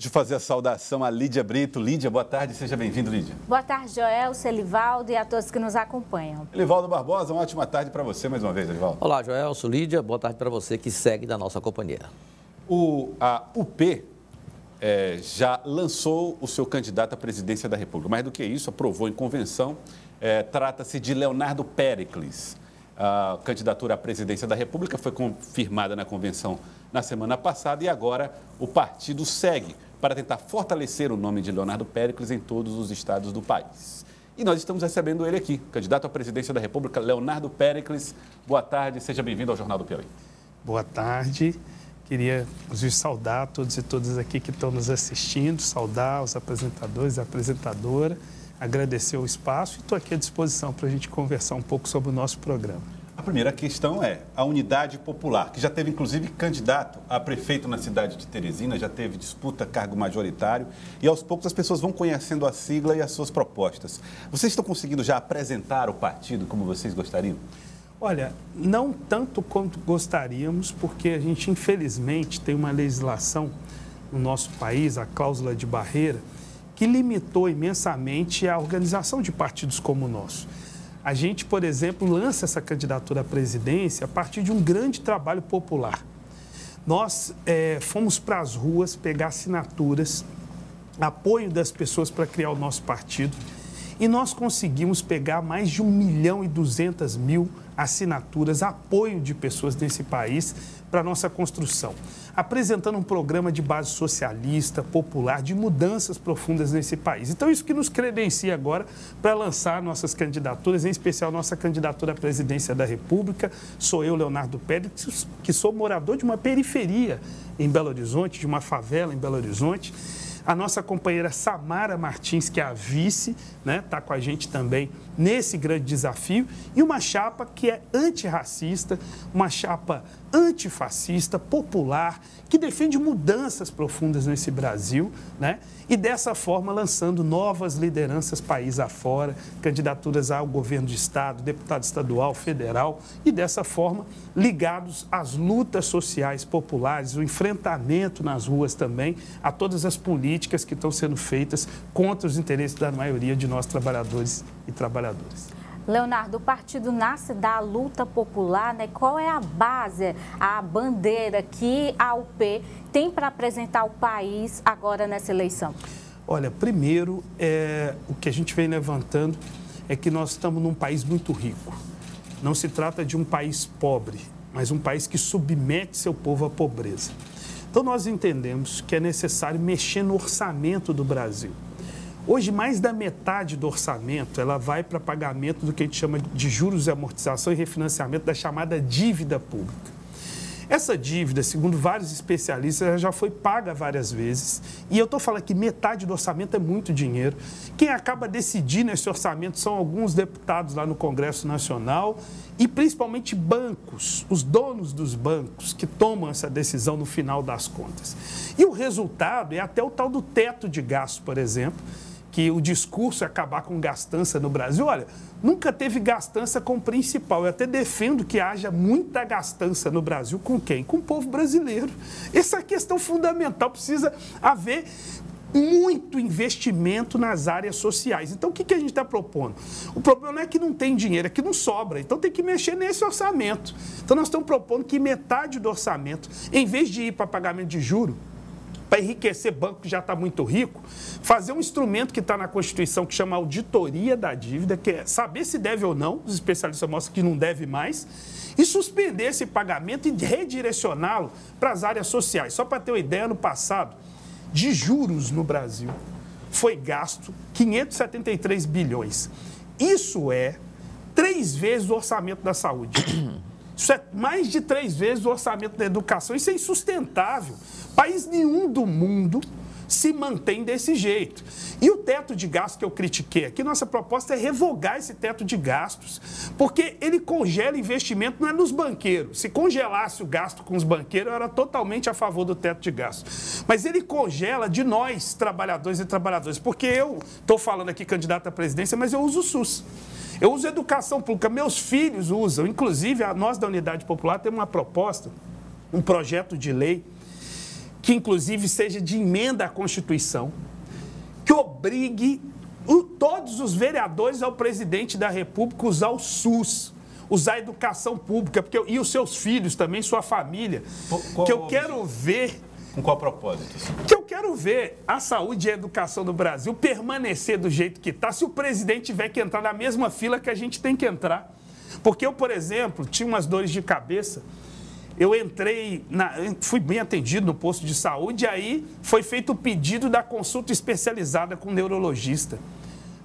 Deixa eu fazer a saudação a Lídia Brito. Lídia, boa tarde, seja bem-vindo, Lídia. Boa tarde, Joelso, Elivaldo e a todos que nos acompanham. Elivaldo Barbosa, uma ótima tarde para você mais uma vez, Elivaldo. Olá, Joelso, Lídia, boa tarde para você que segue da nossa companhia. A UP já lançou o seu candidato à presidência da República. Mais do que isso, aprovou em convenção, trata-se de Leonardo Péricles. A candidatura à presidência da República foi confirmada na convenção na semana passada e agora o partido segue para tentar fortalecer o nome de Leonardo Péricles em todos os estados do país. E nós estamos recebendo ele aqui, candidato à presidência da República, Leonardo Péricles. Boa tarde, seja bem-vindo ao Jornal do Piauí. Boa tarde. Queria, inclusive, saudar todos e todas aqui que estão nos assistindo, saudar os apresentadores e a apresentadora, agradecer o espaço e estou aqui à disposição para a gente conversar um pouco sobre o nosso programa. A primeira questão é a Unidade Popular, que já teve, inclusive, candidato a prefeito na cidade de Teresina, já teve disputa, cargo majoritário, e aos poucos as pessoas vão conhecendo a sigla e as suas propostas. Vocês estão conseguindo já apresentar o partido como vocês gostariam? Olha, não tanto quanto gostaríamos, porque a gente, infelizmente, tem uma legislação no nosso país, a cláusula de barreira, que limitou imensamente a organização de partidos como o nosso. A gente, por exemplo, lança essa candidatura à presidência a partir de um grande trabalho popular. Nós fomos para as ruas pegar assinaturas, apoio das pessoas para criar o nosso partido e nós conseguimos pegar mais de 1.200.000 assinaturas, apoio de pessoas nesse país para a nossa construção, apresentando um programa de base socialista, popular, de mudanças profundas nesse país. Então, isso que nos credencia agora para lançar nossas candidaturas, em especial nossa candidatura à presidência da República. Sou eu, Leonardo Péricles, que sou morador de uma periferia em Belo Horizonte, de uma favela em Belo Horizonte. A nossa companheira Samara Martins, que é a vice, está com a gente também nesse grande desafio. E uma chapa que é antirracista, uma chapa antifascista, popular, que defende mudanças profundas nesse Brasil, e dessa forma lançando novas lideranças país afora, candidaturas ao governo de estado, deputado estadual, federal, e dessa forma ligados às lutas sociais populares, o enfrentamento nas ruas também, a todas as políticas que estão sendo feitas contra os interesses da maioria de nós trabalhadores e trabalhadoras. Leonardo, o partido nasce da luta popular, Qual é a base, a bandeira que a UP tem para apresentar ao país agora nessa eleição? Olha, primeiro, o que a gente vem levantando é que nós estamos num país muito rico. Não se trata de um país pobre, mas um país que submete seu povo à pobreza. Então, nós entendemos que é necessário mexer no orçamento do Brasil. Hoje, mais da metade do orçamento, ela vai para pagamento do que a gente chama de juros e amortização e refinanciamento da chamada dívida pública. Essa dívida, segundo vários especialistas, já foi paga várias vezes. E eu estou falando que metade do orçamento é muito dinheiro. Quem acaba decidindo esse orçamento são alguns deputados lá no Congresso Nacional e principalmente bancos, os donos dos bancos que tomam essa decisão no final das contas. E o resultado é até o tal do teto de gastos, por exemplo, que o discurso é acabar com gastança no Brasil. Olha, nunca teve gastança com o principal. Eu até defendo que haja muita gastança no Brasil com quem? Com o povo brasileiro. Essa é a questão fundamental. Precisa haver muito investimento nas áreas sociais. Então, o que a gente está propondo? O problema não é que não tem dinheiro, é que não sobra. Então, tem que mexer nesse orçamento. Então, nós estamos propondo que metade do orçamento, em vez de ir para pagamento de juros, para enriquecer banco que já está muito rico, fazer um instrumento que está na Constituição que chama auditoria da dívida, que é saber se deve ou não, os especialistas mostram que não deve mais, e suspender esse pagamento e redirecioná-lo para as áreas sociais. Só para ter uma ideia, ano passado, de juros no Brasil, foi gasto 573 bilhões. Isso é 3 vezes o orçamento da saúde. Isso é mais de 3 vezes o orçamento da educação. Isso é insustentável. País nenhum do mundo se mantém desse jeito. E o teto de gastos que eu critiquei aqui, nossa proposta é revogar esse teto de gastos, porque ele congela investimento, não é nos banqueiros. Se congelasse o gasto com os banqueiros, eu era totalmente a favor do teto de gastos. Mas ele congela de nós, trabalhadores e trabalhadoras, porque eu estou falando aqui candidato à presidência, mas eu uso o SUS. Eu uso educação pública, meus filhos usam. Inclusive, nós da Unidade Popular temos uma proposta, um projeto de lei que inclusive seja de emenda à Constituição, que obrigue todos os vereadores ao presidente da República usar o SUS, usar a educação pública, e os seus filhos também, sua família. Que eu quero ver... Com qual propósito? Que eu quero ver a saúde e a educação do Brasil permanecer do jeito que está, se o presidente tiver que entrar na mesma fila que a gente tem que entrar. Porque eu, por exemplo, tinha umas dores de cabeça, eu fui bem atendido no posto de saúde, e aí foi feito o pedido da consulta especializada com o neurologista.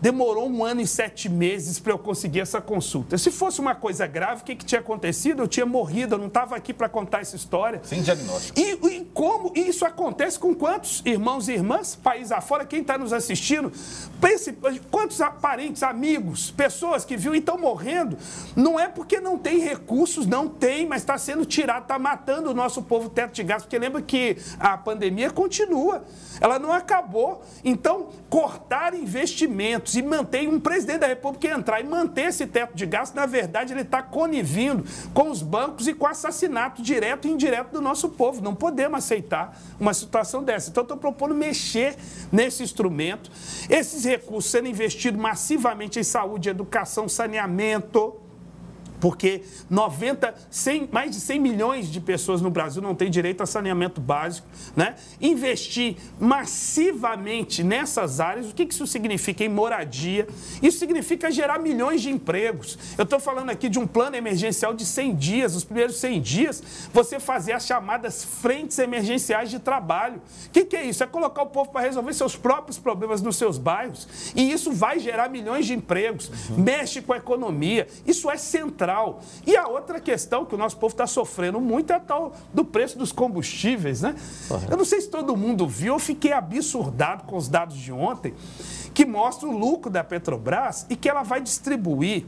Demorou 1 ano e 7 meses para eu conseguir essa consulta. Se fosse uma coisa grave, o que tinha acontecido? Eu tinha morrido, eu não estava aqui para contar essa história. Sem diagnóstico. E como isso acontece com quantos irmãos e irmãs, país afora, quem está nos assistindo, quantos parentes, amigos, pessoas que viu e estão morrendo, não é porque não tem recursos, não tem, mas está sendo tirado, está matando o nosso povo teto de gás, porque lembra que a pandemia continua, ela não acabou. Então, cortar investimentos e manter um presidente da República entrar e manter esse teto de gasto, na verdade, ele está conivindo com os bancos e com o assassinato direto e indireto do nosso povo. Não podemos aceitar uma situação dessa. Então, estou propondo mexer nesse instrumento, esses recursos sendo investidos massivamente em saúde, educação, saneamento, porque mais de 100 milhões de pessoas no Brasil não têm direito a saneamento básico, né? Investir massivamente nessas áreas, o que isso significa em moradia? Isso significa gerar milhões de empregos. Eu estou falando aqui de um plano emergencial de 100 dias, os primeiros 100 dias, você fazer as chamadas frentes emergenciais de trabalho. O que é isso? É colocar o povo para resolver seus próprios problemas nos seus bairros, e isso vai gerar milhões de empregos, mexe com a economia, isso é central. E a outra questão que o nosso povo está sofrendo muito é a tal do preço dos combustíveis, né? Eu não sei se todo mundo viu, eu fiquei absurdado com os dados de ontem, que mostram o lucro da Petrobras e que ela vai distribuir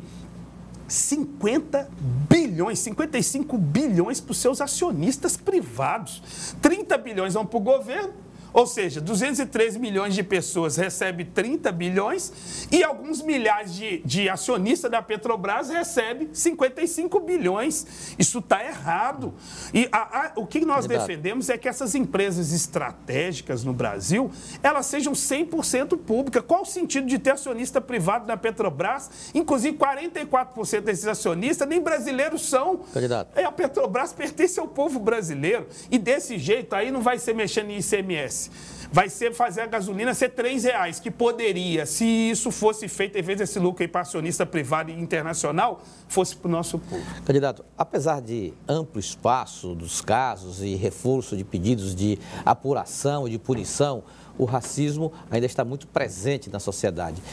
50 bilhões, 55 bilhões para os seus acionistas privados. 30 bilhões vão para o governo, ou seja, 213 milhões de pessoas recebem 30 bilhões e alguns milhares de acionistas da Petrobras recebem 55 bilhões. Isso está errado. E o que nós defendemos é que essas empresas estratégicas no Brasil, elas sejam 100% públicas. Qual o sentido de ter acionista privado na Petrobras? Inclusive, 44% desses acionistas nem brasileiros são. Candidato. A Petrobras pertence ao povo brasileiro. E desse jeito aí não vai ser mexendo em ICMS. Vai ser fazer a gasolina ser R$3, que poderia, se isso fosse feito, em vez desse lucro aí para acionista privado e internacional, fosse para o nosso povo. Candidato, apesar de amplo espaço dos casos e reforço de pedidos de apuração e de punição, o racismo ainda está muito presente na sociedade.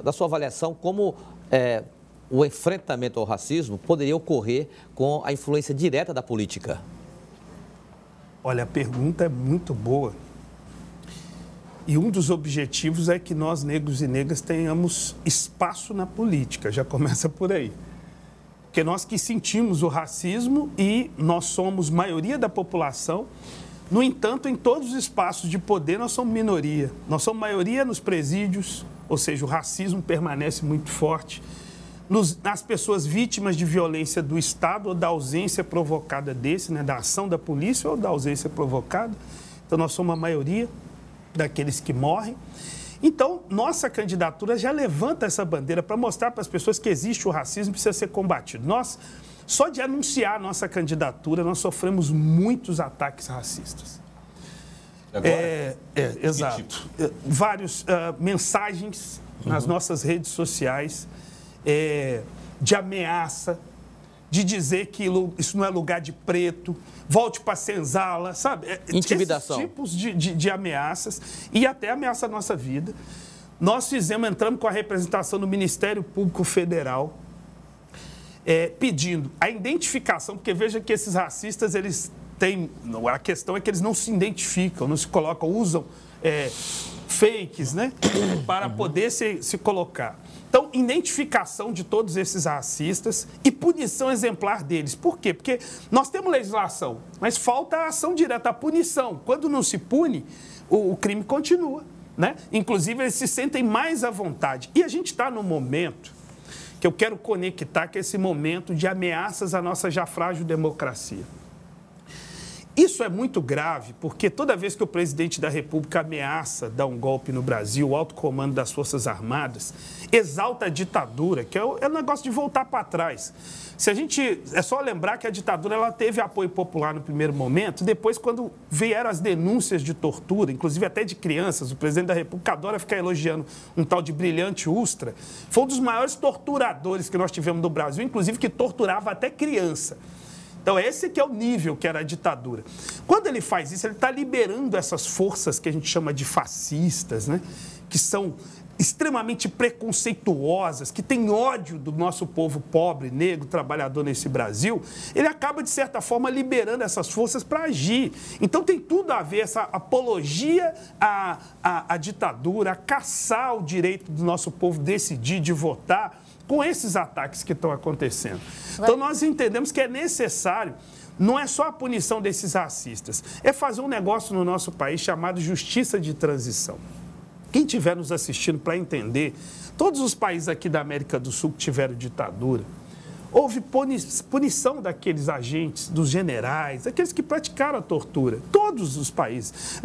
Na sua avaliação, como o enfrentamento ao racismo poderia ocorrer com a influência direta da política? Olha, a pergunta é muito boa. E um dos objetivos é que nós, negros e negras, tenhamos espaço na política. Já começa por aí. Porque nós que sentimos o racismo e nós somos maioria da população, no entanto, em todos os espaços de poder, nós somos minoria. Nós somos maioria nos presídios, ou seja, o racismo permanece muito forte. Nas pessoas vítimas de violência do Estado ou da ausência provocada desse, né, da ação da polícia ou da ausência provocada. Então, nós somos a maioria daqueles que morrem. Então, nossa candidatura já levanta essa bandeira para mostrar para as pessoas que existe o racismo e precisa ser combatido. Nós, só de anunciar a nossa candidatura, nós sofremos muitos ataques racistas. Agora? Exato. Várias mensagens nas nossas redes sociais de ameaça, de dizer que isso não é lugar de preto, volte para a senzala, sabe? Intimidação. Esses tipos de ameaças e até ameaça à nossa vida. Nós entramos com a representação do Ministério Público Federal, pedindo a identificação, porque veja que esses racistas, eles têm... A questão é que eles não se identificam, não se colocam, usam fakes, né? Para poder se colocar. Então, identificação de todos esses racistas e punição exemplar deles. Por quê? Porque nós temos legislação, mas falta a ação direta, a punição. Quando não se pune, o crime continua, né? Inclusive, eles se sentem mais à vontade. E a gente está num momento que eu quero conectar, que é esse momento de ameaças à nossa já frágil democracia. Isso é muito grave, porque toda vez que o presidente da República ameaça dar um golpe no Brasil, o alto comando das Forças Armadas exalta a ditadura, que é o negócio de voltar para trás. É só lembrar que a ditadura ela teve apoio popular no primeiro momento, depois quando vieram as denúncias de tortura, inclusive até de crianças, o presidente da República adora ficar elogiando um tal de Brilhante Ustra, foi um dos maiores torturadores que nós tivemos no Brasil, inclusive que torturava até criança. Então, esse que é o nível que era a ditadura. Quando ele faz isso, ele está liberando essas forças que a gente chama de fascistas, né? Que são extremamente preconceituosas, que têm ódio do nosso povo pobre, negro, trabalhador nesse Brasil. Ele acaba, de certa forma, liberando essas forças para agir. Então, tem tudo a ver essa apologia à ditadura, a caçar o direito do nosso povo decidir, de votar, com esses ataques que estão acontecendo. Então, nós entendemos que é necessário, não é só a punição desses racistas, é fazer um negócio no nosso país chamado justiça de transição. Quem estiver nos assistindo para entender, todos os países aqui da América do Sul que tiveram ditadura, houve punição daqueles agentes, dos generais, aqueles que praticaram a tortura. Todos os países.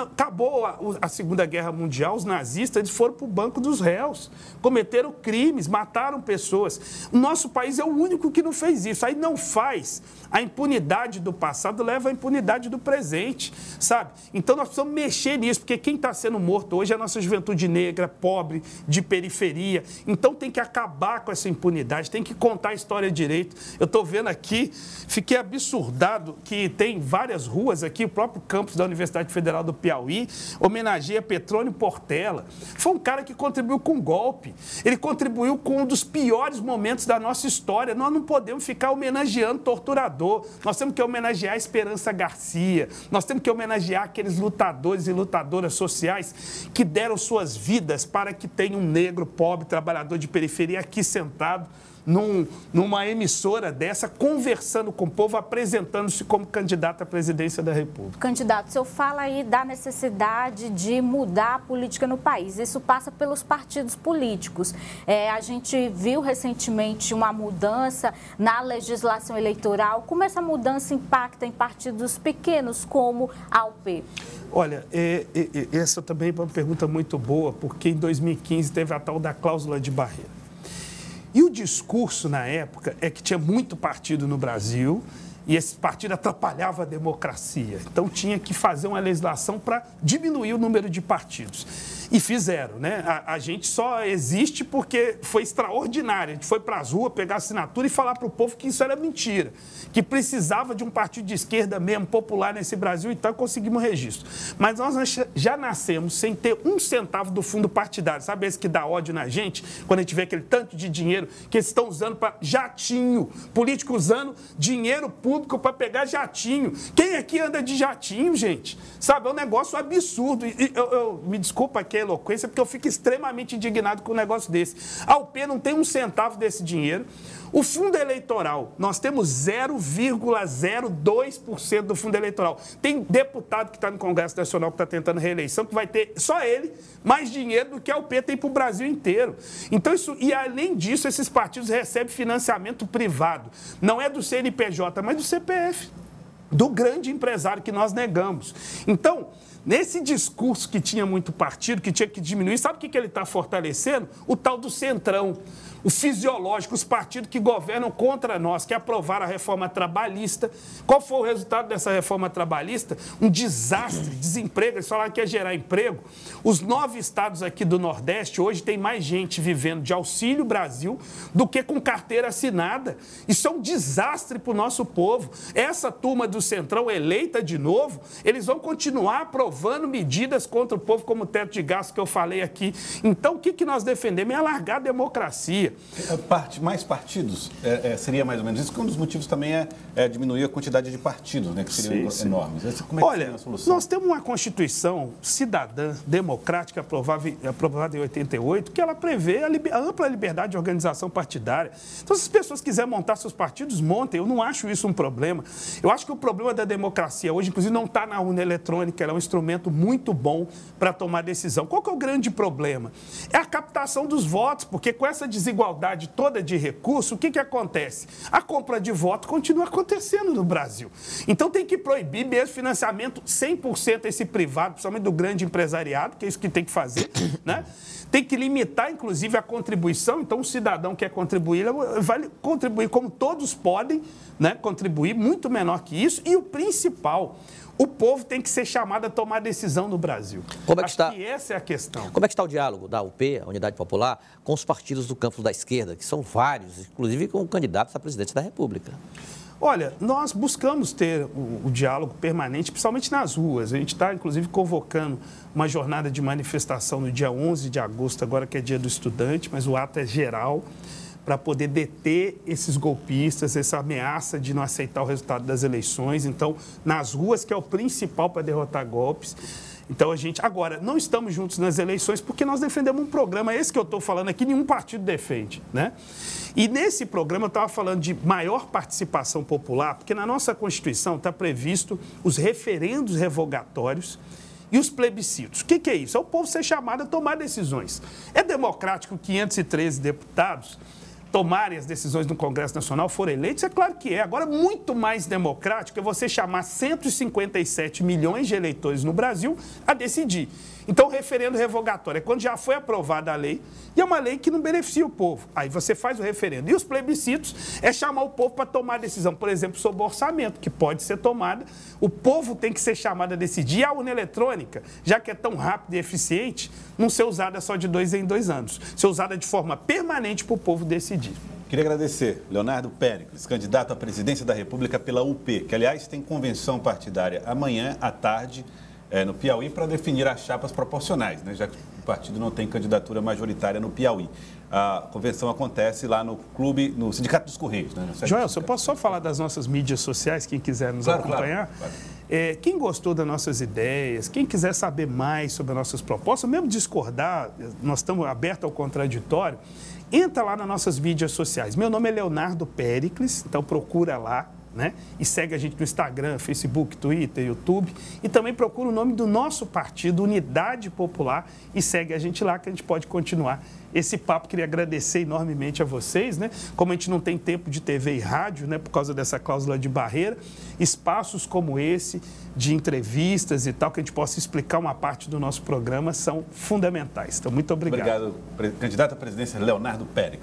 Acabou a Segunda Guerra Mundial, os nazistas eles foram para o banco dos réus, cometeram crimes, mataram pessoas. O nosso país é o único que não fez isso. Aí não faz. A impunidade do passado leva à impunidade do presente, sabe? Então nós precisamos mexer nisso, porque quem está sendo morto hoje é a nossa juventude negra, pobre, de periferia. Então tem que acabar com essa impunidade, tem que contar a história direito. Eu estou vendo aqui, fiquei absurdado que tem várias ruas aqui, o próprio campus da Universidade Federal do Piauí homenageia Petrônio Portela. Foi um cara que contribuiu com o golpe. Ele contribuiu com um dos piores momentos da nossa história. Nós não podemos ficar homenageando torturador. Nós temos que homenagear a Esperança Garcia. Nós temos que homenagear aqueles lutadores e lutadoras sociais que deram suas vidas para que tenha um negro, pobre, trabalhador de periferia aqui sentado numa emissora dessa, conversando com o povo, apresentando-se como candidato à presidência da República. Candidato, o senhor fala aí da necessidade de mudar a política no país. Isso passa pelos partidos políticos. A gente viu recentemente uma mudança na legislação eleitoral. Como essa mudança impacta em partidos pequenos como a UP? Olha, essa também é uma pergunta muito boa, porque em 2015 teve a tal da cláusula de barreira. E o discurso, na época, é que tinha muito partido no Brasil e esse partido atrapalhava a democracia. Então, tinha que fazer uma legislação para diminuir o número de partidos. E fizeram, né? A gente só existe porque foi extraordinário. A gente foi para as ruas pegar assinatura e falar para o povo que isso era mentira, que precisava de um partido de esquerda mesmo, popular nesse Brasil, então conseguimos registro. Mas nós já nascemos sem ter um centavo do fundo partidário. Sabe esse que dá ódio na gente? Quando a gente vê aquele tanto de dinheiro que eles estão usando para jatinho, político usando dinheiro público para pegar jatinho. Quem aqui anda de jatinho, gente? Sabe, é um negócio absurdo. E eu me desculpa aqui a eloquência, porque eu fico extremamente indignado com um negócio desse. A UP não tem um centavo desse dinheiro. O fundo eleitoral, nós temos 0,02% do fundo eleitoral. Tem deputado que está no Congresso Nacional que está tentando reeleição, que vai ter, só ele, mais dinheiro do que a UP tem para o Brasil inteiro. Então, e além disso, esses partidos recebem financiamento privado. Não é do CNPJ, mas do CPF, do grande empresário que nós negamos. Então, nesse discurso que tinha muito partido, que tinha que diminuir, sabe o que ele está fortalecendo? O tal do centrão, o fisiológico, os partidos que governam contra nós, que aprovaram a reforma trabalhista. Qual foi o resultado dessa reforma trabalhista? Um desastre, desemprego. Eles falaram que ia gerar emprego. Os 9 estados aqui do Nordeste hoje tem mais gente vivendo de Auxílio Brasil do que com carteira assinada. Isso é um desastre para o nosso povo. Essa turma do Centrão eleita de novo, eles vão continuar aprovando medidas contra o povo, como o teto de gasto que eu falei aqui. Então, o que nós defendemos é alargar a democracia. Mais partidos seria mais ou menos isso, que um dos motivos também é diminuir a quantidade de partidos, né, que seriam enormes. Como é que seria a solução? Nós temos uma Constituição cidadã, democrática, aprovada em 88, que ela prevê a ampla liberdade de organização partidária. Então, se as pessoas quiserem montar seus partidos, montem. Eu não acho isso um problema. Eu acho que o problema da democracia hoje, inclusive, não está na urna eletrônica, ela é um instrumento muito bom para tomar decisão. Qual que é o grande problema? É a captação dos votos, porque com essa desigualdade desigualdade toda de recurso, o que acontece? A compra de voto continua acontecendo no Brasil. Então tem que proibir mesmo financiamento 100% esse privado, principalmente do grande empresariado, que é isso que tem que fazer, né? Tem que limitar, inclusive, a contribuição. Então, o cidadão que quer contribuir, vai contribuir como todos podem, né? Contribuir, muito menor que isso. E o principal, o povo tem que ser chamado a tomar decisão no Brasil. Acho que essa é a questão. Como é que está o diálogo da UP, a Unidade Popular, com os partidos do campo da esquerda, que são vários, inclusive com candidatos à presidência da República? Olha, nós buscamos ter o diálogo permanente, principalmente nas ruas. A gente está, inclusive, convocando uma jornada de manifestação no dia 11 de agosto, agora que é dia do estudante, mas o ato é geral, para poder deter esses golpistas, essa ameaça de não aceitar o resultado das eleições. Então, nas ruas, que é o principal para derrotar golpes. Então, agora, não estamos juntos nas eleições porque nós defendemos um programa, esse que eu estou falando aqui, nenhum partido defende, né? E nesse programa eu estava falando de maior participação popular, porque na nossa Constituição está previsto os referendos revogatórios e os plebiscitos. O que é isso? É o povo ser chamado a tomar decisões. É democrático 513 deputados tomarem as decisões no Congresso Nacional, forem eleitos? É claro que é. Agora, muito mais democrático é você chamar 157 milhões de eleitores no Brasil a decidir. Então, o referendo revogatório é quando já foi aprovada a lei e é uma lei que não beneficia o povo. Aí você faz o referendo. E os plebiscitos é chamar o povo para tomar decisão, por exemplo, sobre o orçamento, que pode ser tomada. O povo tem que ser chamado a decidir. E a urna eletrônica, já que é tão rápida e eficiente, não ser usada só de 2 em 2 anos. Ser usada de forma permanente para o povo decidir. Queria agradecer Leonardo Péricles, candidato à presidência da República pela UP, que, aliás, tem convenção partidária amanhã à tarde no Piauí para definir as chapas proporcionais, né? Já que o partido não tem candidatura majoritária no Piauí. A convenção acontece lá no clube, no Sindicato dos Correios, né? Joelson, eu posso só falar das nossas mídias sociais, quem quiser nos acompanhar? Claro. Quem gostou das nossas ideias, quem quiser saber mais sobre as nossas propostas, mesmo discordar, nós estamos abertos ao contraditório, entra lá nas nossas mídias sociais. Meu nome é Leonardo Péricles, então procura lá, né? E segue a gente no Instagram, Facebook, Twitter, YouTube. E também procura o nome do nosso partido, Unidade Popular, e segue a gente lá que a gente pode continuar esse papo. Queria agradecer enormemente a vocês, né? Como a gente não tem tempo de TV e rádio, né? Por causa dessa cláusula de barreira, espaços como esse, de entrevistas e tal, que a gente possa explicar uma parte do nosso programa, são fundamentais. Então, muito obrigado. Obrigado, candidato à presidência Leonardo Péricles.